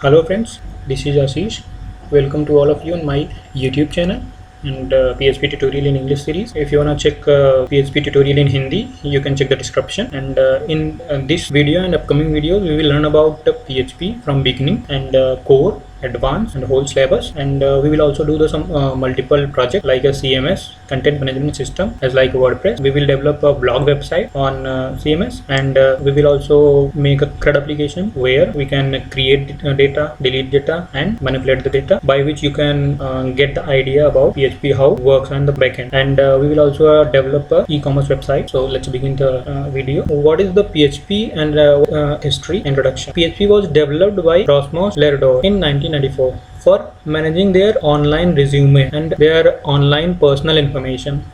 Hello friends, this is Ashish. Welcome to all of you on my YouTube channel and PHP tutorial in English series. If you wanna check PHP tutorial in Hindi, you can check the description. And in this video and upcoming videos, we will learn about PHP from beginning and core, advanced, and whole syllabus. And we will also do some multiple projects like a CMS, content management system, as like WordPress. We will develop a blog website on CMS, and we will also make a CRUD application where we can create data, delete data, and manipulate the data, by which you can get the idea about PHP how it works on the backend. And we will also develop a e-commerce website. So let's begin the video. What is the PHP and history introduction? PHP was developed by Cosmos Lerdo in 1994 for managing their online resume and their online personal information,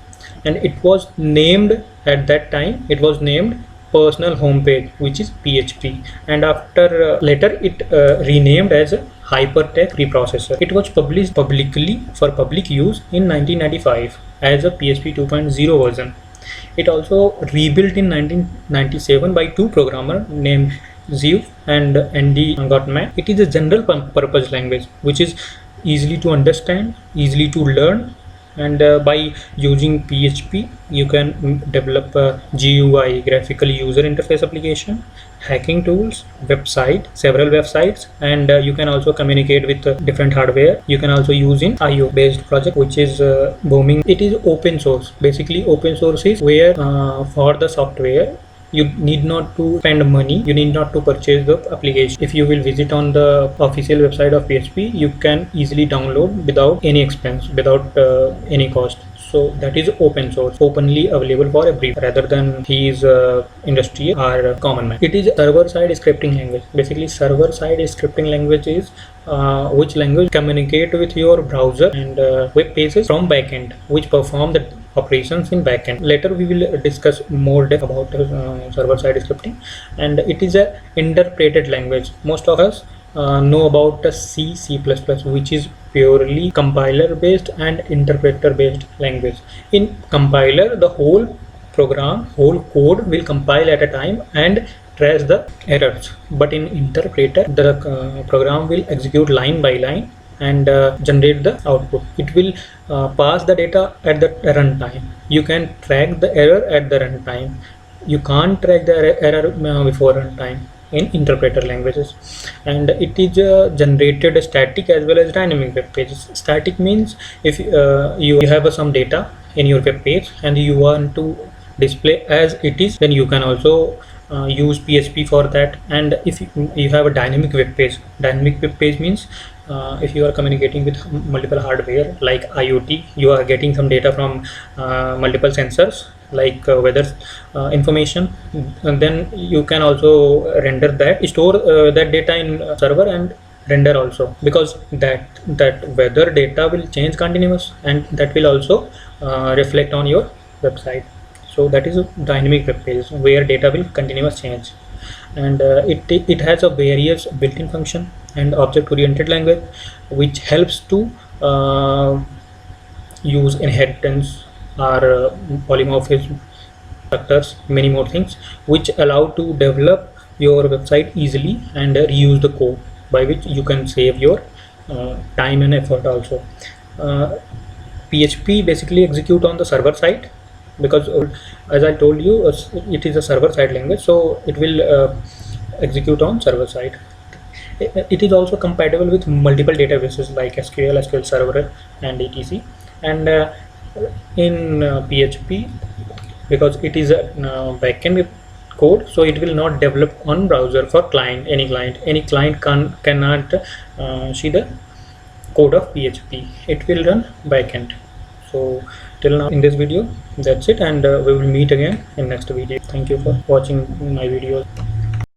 and it was named at that time, it was named personal homepage, which is PHP, and after later it renamed as hypertext preprocessor. It was published publicly for public use in 1995 as a PHP 2.0 version. It also rebuilt in 1997 by two programmers named Zeus and Andy Gottman. It is a general purpose language which is easily to understand, easily to learn, and by using PHP you can develop a GUI, graphical user interface application, hacking tools, several websites, and you can also communicate with different hardware. You can also use in IO based project, which is booming. It is open source. Basically open source is where for the software you need not to spend money, you need not to purchase the application. If you will visit on the official website of PHP, you can easily download without any expense, without any cost. So that is open source, openly available for everyone, rather than he is industry or common man. It is server-side scripting language. Basically server-side scripting language is which language communicate with your browser and web pages from backend, which perform the operations in backend. Later we will discuss more depth about server-side scripting, and it is a interpreted language. Most of us know about C, C++, which is purely compiler based and interpreter based language. In compiler, the whole program, whole code will compile at a time and trace the errors, but in interpreter the program will execute line by line and generate the output. It will pass the data at the runtime. You can track the error at the runtime. You can't track the error before runtime in interpreter languages. And it is generated static as well as dynamic web pages. Static means if you have some data in your web page and you want to display as it is, then you can also use PHP for that. And if you have a dynamic web page means if you are communicating with multiple hardware like IoT, you are getting some data from multiple sensors like weather information, and then you can also render that, store that data in server and render also, because that weather data will change continuous and that will also reflect on your website. So that is a dynamic web page where data will continuous change. And it has a various built-in function and object-oriented language which helps to use inheritance or polymorphism structures, many more things, which allow to develop your website easily and reuse the code, by which you can save your time and effort also. PHP basically execute on the server side, because as I told you, it is a server side language, so it will execute on server side. It is also compatible with multiple databases like SQL Server and etc. And in PHP, because it is a backend code, so it will not develop on browser for any client cannot see the code of PHP. It will run backend. So till now in this video, that's it, and we will meet again in next video. Thank you for watching my videos.